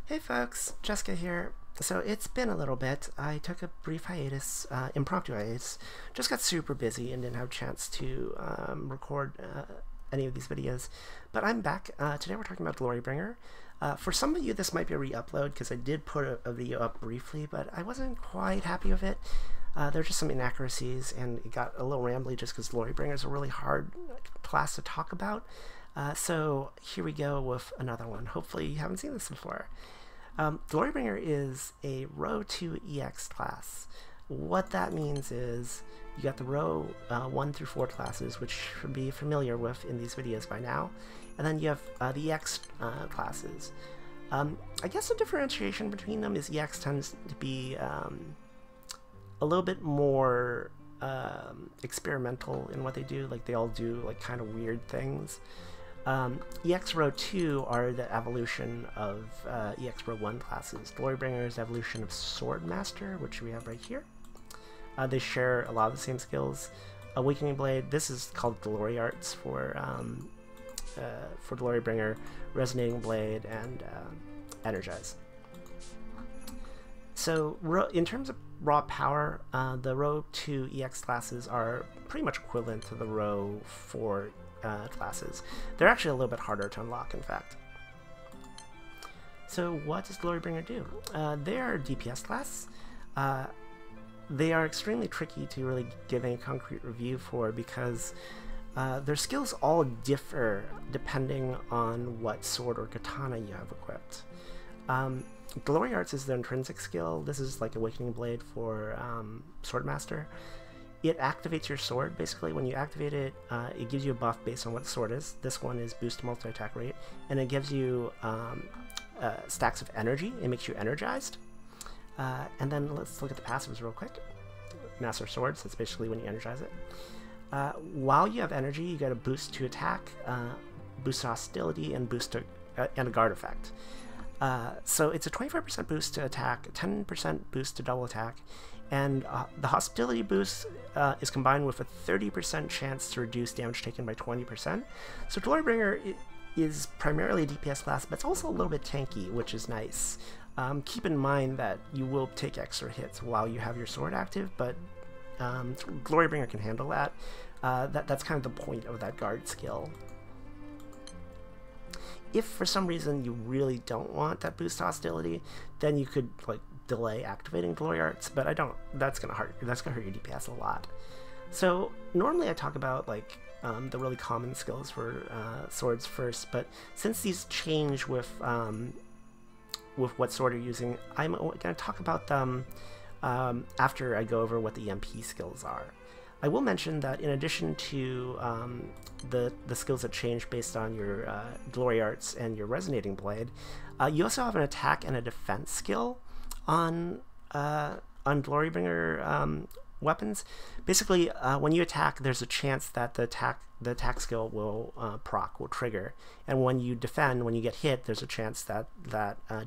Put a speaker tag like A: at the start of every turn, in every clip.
A: Hey folks, Jessica here. So it's been a little bit. I took a brief hiatus, impromptu hiatus. Just got super busy and didn't have a chance to record any of these videos. But I'm back. Today we're talking about Glorybringer. For some of you this might be a re-upload because I did put a video up briefly, but I wasn't quite happy with it. There were just some inaccuracies and it got a little rambly just because Glorybringer is a really hard class to talk about. So here we go with another one. Hopefully you haven't seen this before. Glorybringer is a row 2 EX class. What that means is you got the row 1 through 4 classes, which you should be familiar with in these videos by now, and then you have the EX classes. I guess the differentiation between them is EX tends to be a little bit more experimental in what they do. Like they all do like kind of weird things. EX Row 2 are the evolution of EX Row 1 classes. Glorybringer is evolution of Sword Master, which we have right here. They share a lot of the same skills. Awakening Blade, this is called Glory Arts for Glorybringer, Resonating Blade, and Energize. So in terms of raw power, the Row 2 EX classes are pretty much equivalent to the Row 4 classes. They're actually a little bit harder to unlock, in fact. So what does Glorybringer do? They are a DPS class. They are extremely tricky to really give a concrete review for because their skills all differ depending on what sword or katana you have equipped. Glory Arts is the intrinsic skill. This is like Awakening Blade for Swordmaster. It activates your sword. Basically, when you activate it, it gives you a buff based on what the sword is. This one is boost multi-attack rate, and it gives you stacks of energy. It makes you energized. And then let's look at the passives real quick. Master Swords, that's basically when you energize it. While you have energy, you get a boost to attack, boost to hostility, and boost to, and a guard effect. So it's a 25% boost to attack, a 10% boost to double attack, and the hostility boost is combined with a 30% chance to reduce damage taken by 20%. So Glorybringer is primarily a DPS class, but it's also a little bit tanky, which is nice. Keep in mind that you will take extra hits while you have your sword active, but Glorybringer can handle that. That's kind of the point of that guard skill. If for some reason you really don't want that boost to hostility, then you could like delay activating Glory Arts, but I don't. That's gonna hurt your DPS a lot. So normally I talk about like the really common skills for swords first, but since these change with what sword you're using, I'm gonna talk about them after I go over what the EMP skills are. I will mention that in addition to the skills that change based on your Glory Arts and your Resonating Blade, you also have an attack and a defense skill on Glorybringer weapons. Basically, when you attack, there's a chance that the attack skill will will trigger, and when you defend, when you get hit, there's a chance that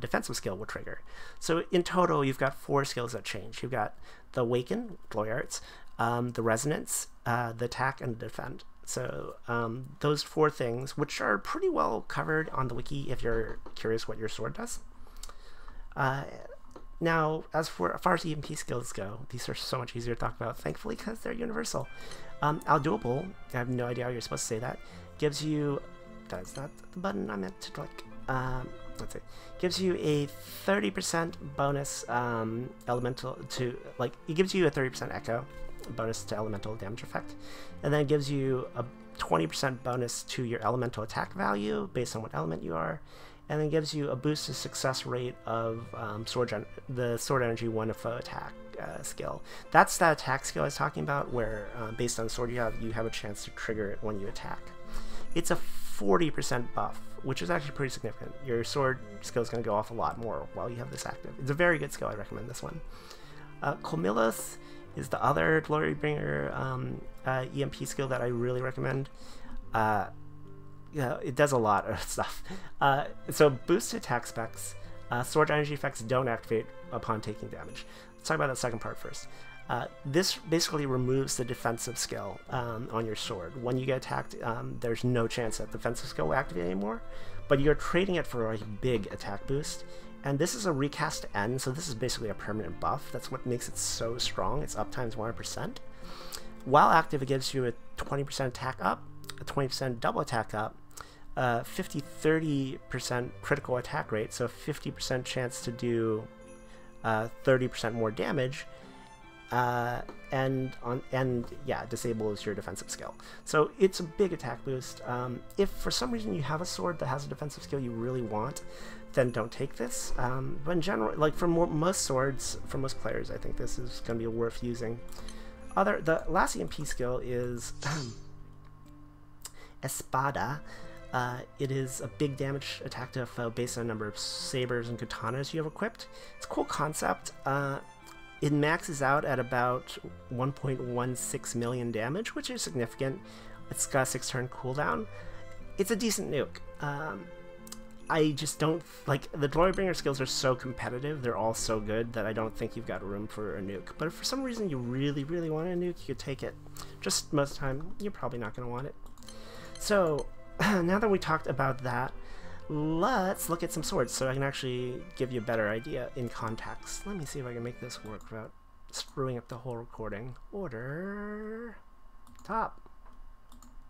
A: defensive skill will trigger. So in total, you've got 4 skills that change. You've got the Awaken, Glory Arts, the Resonance, the Attack, and the Defend. So those 4 things, which are pretty well covered on the wiki if you're curious what your sword does. Now, as far as EMP skills go, these are so much easier to talk about, thankfully, because they're universal. Outdoable, I have no idea how you're supposed to say that, gives you, that's not the button I meant to click, let's see, gives you a 30% bonus elemental to, like, it gives you a 30% echo bonus to elemental damage effect, and then it gives you a 20% bonus to your elemental attack value based on what element you are, and then gives you a boost to success rate of the sword energy 1 foe attack skill. That's that attack skill I was talking about, where based on the sword you have a chance to trigger it when you attack. It's a 40% buff, which is actually pretty significant. Your sword skill is going to go off a lot more while you have this active. It's a very good skill. I recommend this one. Comilus is the other Glorybringer EMP skill that I really recommend. Yeah, it does a lot of stuff. So boost attack specs. Sword energy effects don't activate upon taking damage. Let's talk about that second part first. This basically removes the defensive skill on your sword. When you get attacked, there's no chance that defensive skill will activate anymore, but you're trading it for a big attack boost, And this is a recast N, so this is basically a permanent buff. That's what makes it so strong. It's up times 100%. While active, it gives you a 20% attack up, a 20% double attack up, 50-30% critical attack rate, so 50% chance to do 30% more damage, and yeah, disables your defensive skill. So it's a big attack boost. If for some reason you have a sword that has a defensive skill you really want, then don't take this. But in general, like for most swords, for most players, I think this is going to be worth using. The last EMP skill is Espada. It is a big damage attack to a foe based on a number of sabers and katanas you have equipped. It's a cool concept. It maxes out at about 1.16 million damage, which is significant. It's got a 6-turn cooldown. It's a decent nuke. I just don't like the Glorybringer skills are so competitive. They're all so good that I don't think you've got room for a nuke. But if for some reason you really, really want a nuke, you could take it. Just most of the time, you're probably not going to want it. So now that we talked about that, let's look at some swords so I can actually give you a better idea in context. Let me see if I can make this work without screwing up the whole recording. Order top.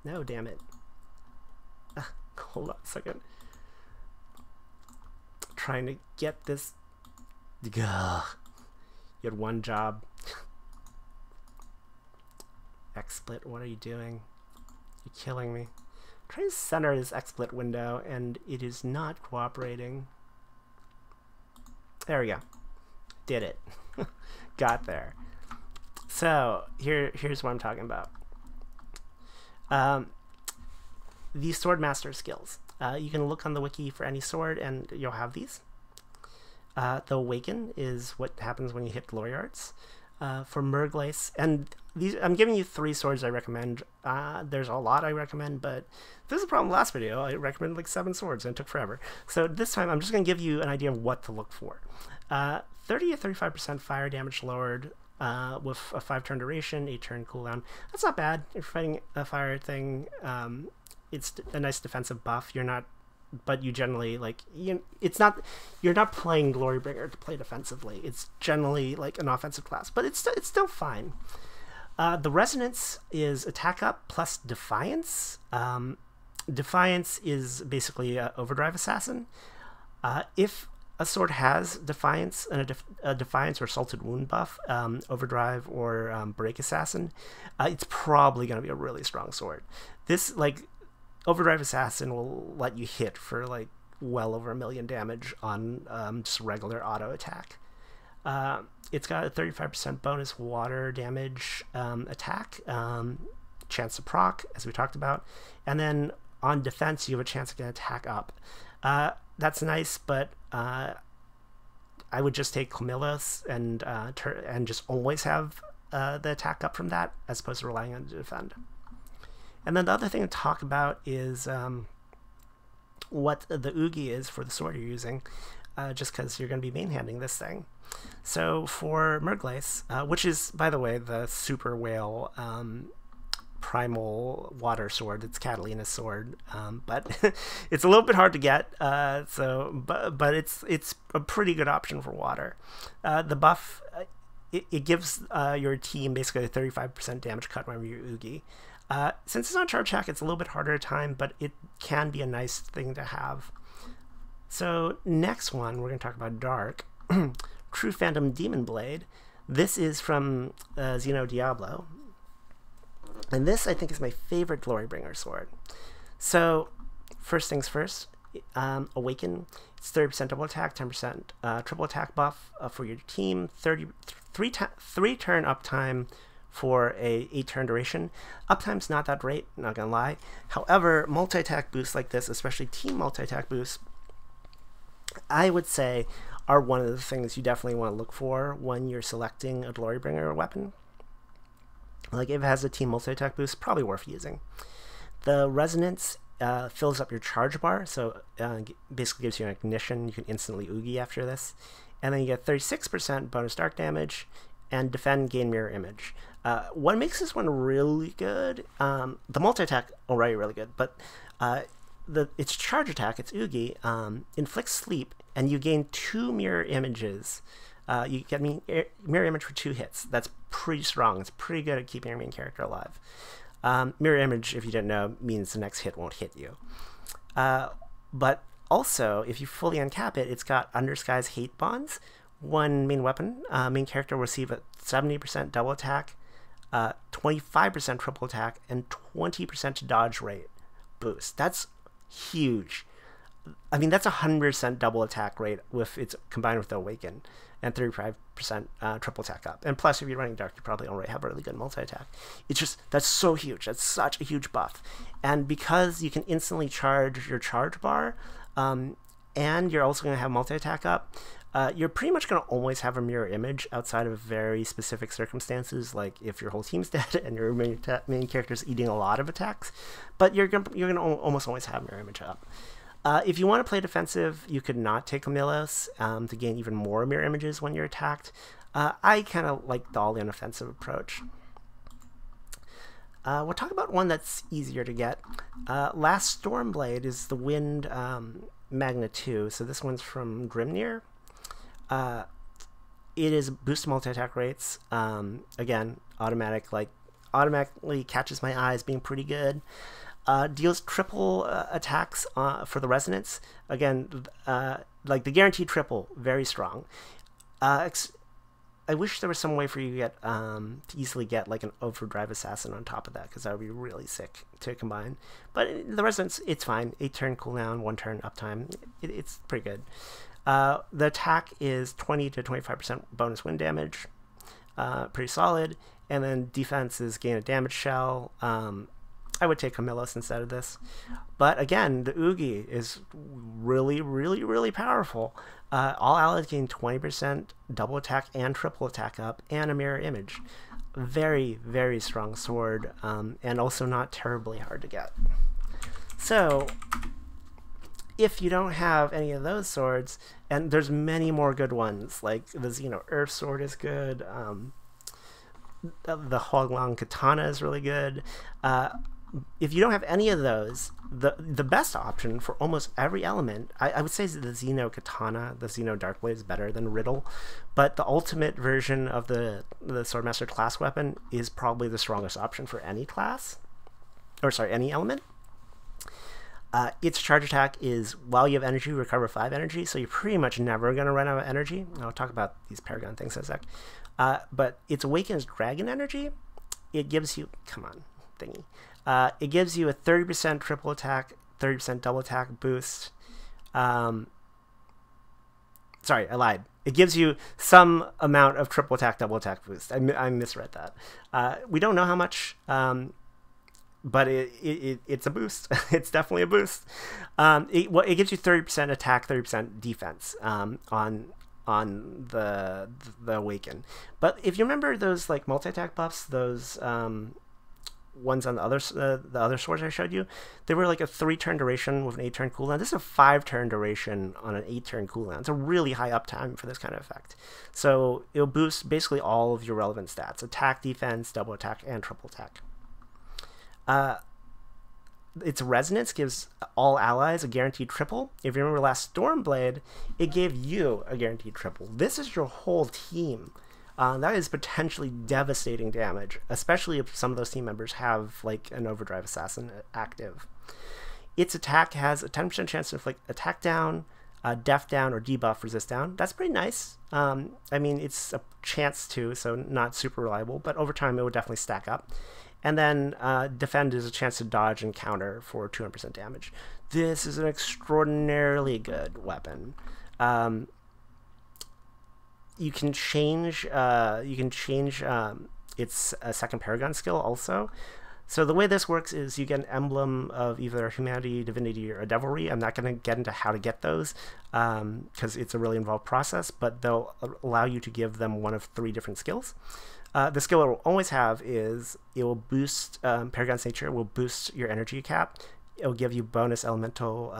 A: No, damn it. Hold on a second. Trying to get this. Ugh. You had one job. XSplit, what are you doing? You're killing me. Try to center this XSplit window and it is not cooperating. There we go. Did it. Got there. So here's what I'm talking about. These sword master skills. You can look on the wiki for any sword and you'll have these. The Awaken is what happens when you hit Glory Arts. For Merglace, and these I'm giving you 3 swords I recommend. There's a lot I recommend, but this is a problem last video. I recommended like 7 swords and it took forever. So this time I'm just going to give you an idea of what to look for. 30 to 35% fire damage lowered with a 5-turn duration, 8-turn cooldown. That's not bad. If you're fighting a fire thing, it's a nice defensive buff. You're not, but you generally like you're not playing Glorybringer to play defensively. It's generally like an offensive class, but it's still fine. The Resonance is attack up plus Defiance. Defiance is basically an overdrive assassin. If a sword has Defiance and a Defiance or Salted Wound buff, overdrive or break assassin, it's probably going to be a really strong sword. This like Overdrive Assassin will let you hit for like well over 1 million damage on just regular auto attack. It's got a 35% bonus water damage attack, chance to proc, as we talked about, and then on defense you have a chance to get an attack up. That's nice, but I would just take Camillus and just always have the attack up from that, as opposed to relying on it to defend. And then the other thing to talk about is what the Oogie is for the sword you're using, just because you're going to be main-handing this thing. So for Merglace, which is, by the way, the Super Whale primal water sword, it's Catalina's sword, but it's a little bit hard to get, but it's a pretty good option for water. The buff, it gives your team basically a 35% damage cut whenever you Oogie. Since it's on charge hack, it's a little bit harder to time, but it can be a nice thing to have. So next one, we're going to talk about Dark. True Phantom Demon Blade. This is from Xeno Diablo. And this, I think, is my favorite Glorybringer sword. So, first things first, Awaken. It's 30% double attack, 10% triple attack buff for your team, 3-turn uptime for a 8-turn duration. Uptime's not that great, not gonna lie. However, multi-attack boosts like this, especially team multi-attack boosts, I would say are one of the things you definitely want to look for when you're selecting a Glorybringer weapon. Like if it has a team multi-attack boost, probably worth using. The Resonance fills up your charge bar, so basically gives you an ignition. You can instantly Oogie after this. And then you get 36% bonus dark damage, and defend, gain mirror image. What makes this one really good, the multi-attack already really good, but its charge attack, its Oogie, inflicts sleep, and you gain 2 mirror images. You get mirror image for 2 hits. That's pretty strong. It's pretty good at keeping your main character alive. Mirror image, if you didn't know, means the next hit won't hit you. But also, if you fully uncap it, it's got Undersky's Hate Bonds. 1 main weapon. Main character will receive a 70% double attack, 25% triple attack, and 20% dodge rate boost. That's huge. I mean, that's 100% double attack rate if it's combined with the Awaken, and 35% triple attack up. And plus, if you're running Dark, you probably already have a really good multi-attack. It's just, that's so huge. That's such a huge buff. And because you can instantly charge your charge bar, and you're also going to have multi-attack up, you're pretty much going to always have a mirror image outside of very specific circumstances, like if your whole team's dead and your main character's eating a lot of attacks. But you're going to almost always have mirror image up. If you want to play defensive, you could not take Camillus to gain even more mirror images when you're attacked. I kind of like the all-in offensive approach. We'll talk about one that's easier to get. Last Stormblade is the Wind Magna 2, so this one's from Grimnir. It is boost multi-attack rates. Again, automatically catches my eye as being pretty good. Deals triple attacks for the resonance. Again, like the guaranteed triple, very strong. I wish there was some way for you to get to easily get like an overdrive assassin on top of that, because that would be really sick to combine. But the resonance, it's fine. 8-turn cooldown, 1-turn uptime. It's pretty good. The attack is 20 to 25% bonus wind damage. Pretty solid. And then defense is gain a damage shell. I would take Camillus instead of this. But again, the Oogie is really, really, really powerful. All allies gain 20% double attack and triple attack up, and a mirror image. Very, very strong sword, and also not terribly hard to get. So, if you don't have any of those swords, and there's many more good ones, like the Earth Sword is good, the Hoglong Katana is really good. If you don't have any of those, the best option for almost every element, I would say is the Xeno Katana. The Xeno Darkblade is better than Riddle, but the ultimate version of the Swordmaster class weapon is probably the strongest option for any class, or sorry, any element. Its charge attack is, while you have energy, recover 5 energy, so you're pretty much never going to run out of energy. I'll talk about these Paragon things in a sec. But its Awaken's Dragon energy, it gives you, come on, thingy. It gives you a 30% triple attack, 30% double attack boost. Sorry, I lied. It gives you some amount of triple attack, double attack boost. I misread that. We don't know how much, but it's a boost. It's definitely a boost. It gives you 30% attack, 30% defense on the Awaken. But if you remember those like multi-attack buffs, those ones on the other swords I showed you, they were like a 3-turn duration with an 8-turn cooldown. This is a 5-turn duration on an 8-turn cooldown. It's a really high uptime for this kind of effect. So it'll boost basically all of your relevant stats: attack, defense, double attack, and triple attack. Its resonance gives all allies a guaranteed triple. If you remember last Stormblade, it gave you a guaranteed triple. This is your whole team. That is potentially devastating damage, especially if some of those team members have like an overdrive assassin active. Its attack has a 10% chance to inflict attack down, def down, or debuff resist down. That's pretty nice. I mean, it's a chance to, so not super reliable, but over time it would definitely stack up. And then defend is a chance to dodge and counter for 200% damage. This is an extraordinarily good weapon. You can change its second Paragon skill also. So the way this works is you get an emblem of either humanity, divinity, or devilry. I'm not going to get into how to get those because it's a really involved process, but they'll allow you to give them one of 3 different skills. The skill it will always have is it will boost Paragon's nature, will boost your energy cap. It will give you bonus elemental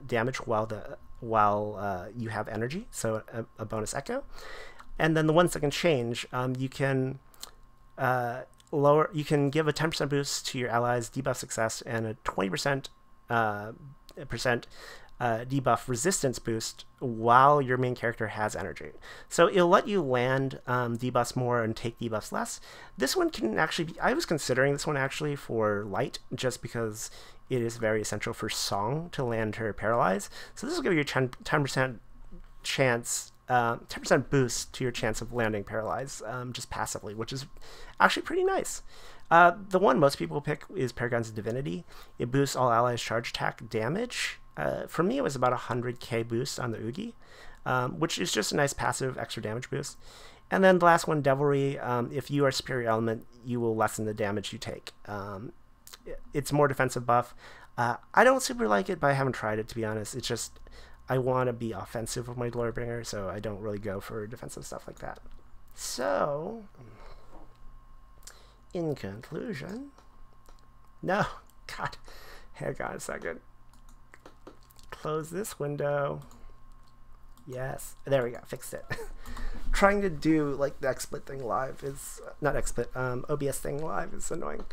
A: damage while you have energy, so a bonus echo. And then the ones that can change, you can give a 10% boost to your allies' debuff success and a 20% debuff resistance boost while your main character has energy. So it'll let you land debuffs more and take debuffs less. This one can actually be, I was considering this one actually for light, just because it is very essential for Song to land her paralyze. So this will give you a 10% chance, 10% boost to your chance of landing paralyze just passively, which is actually pretty nice. The one most people pick is Paragon's Divinity. It boosts all allies' charge attack damage. For me, it was about 100k boost on the Oogie, which is just a nice passive extra damage boost. And then the last one, Devilry. If you are Superior Element, you will lessen the damage you take. It's more defensive buff. I don't super like it, but I haven't tried it, to be honest. It's just, I want to be offensive with my Glorybringer, so I don't really go for defensive stuff like that. So, in conclusion, no, God, hang on a second. Close this window. Yes, there we go, fixed it. Trying to do like the XSplit thing live is, not XSplit, OBS thing live is annoying.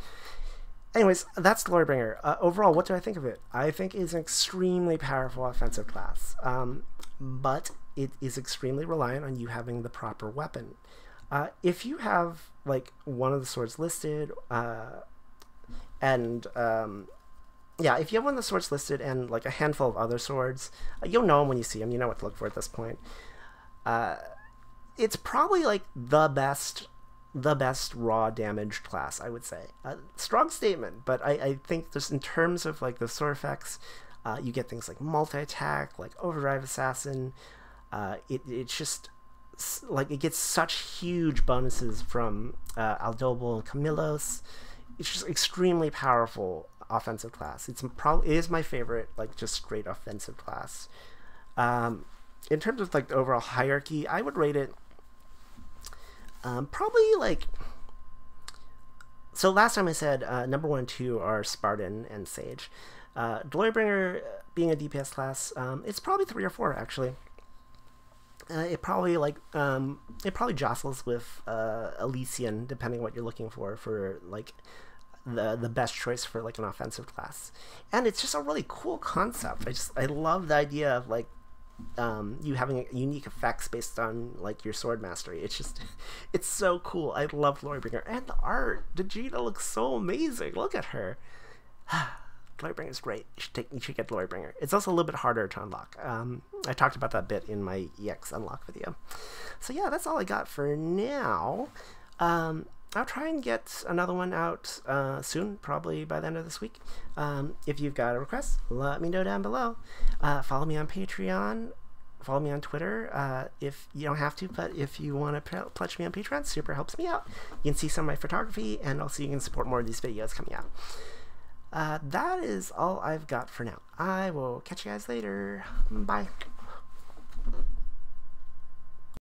A: Anyways, that's Glorybringer. Overall, what do I think of it? I think it's an extremely powerful offensive class, but it is extremely reliant on you having the proper weapon. If you have like one of the swords listed, and yeah, if you have one of the swords listed and like a handful of other swords, you'll know them when you see them. You know what to look for at this point. It's probably like the best raw damage class, I would say. Strong statement, but I think just in terms of like the sword effects, you get things like multi-attack, like Overdrive Assassin. It's just like it gets such huge bonuses from Aldobel and Camillos. It's just extremely powerful offensive class. It is my favorite, like just straight offensive class. In terms of like the overall hierarchy, I would rate it probably like, so last time I said number 1 and 2 are Spartan and Sage. Glorybringer being a DPS class, it's probably 3 or 4 actually. It probably jostles with Elysian, depending what you're looking for like the best choice for like an offensive class. And it's just a really cool concept. I love the idea of like you having unique effects based on like your sword mastery. It's so cool. I love Glorybringer, and the art. Vegeta looks so amazing. Look at her. Glorybringer is great. You should get Glorybringer. It's also a little bit harder to unlock. I talked about that bit in my EX unlock video. So yeah, that's all I got for now. I'll try and get another one out soon, probably by the end of this week. If you've got a request, let me know down below. Follow me on Patreon. Follow me on Twitter. If you don't have to, but if you want to pledge me on Patreon, super helps me out. You can see some of my photography, and also you can support more of these videos coming out. That is all I've got for now. I will catch you guys later. Bye.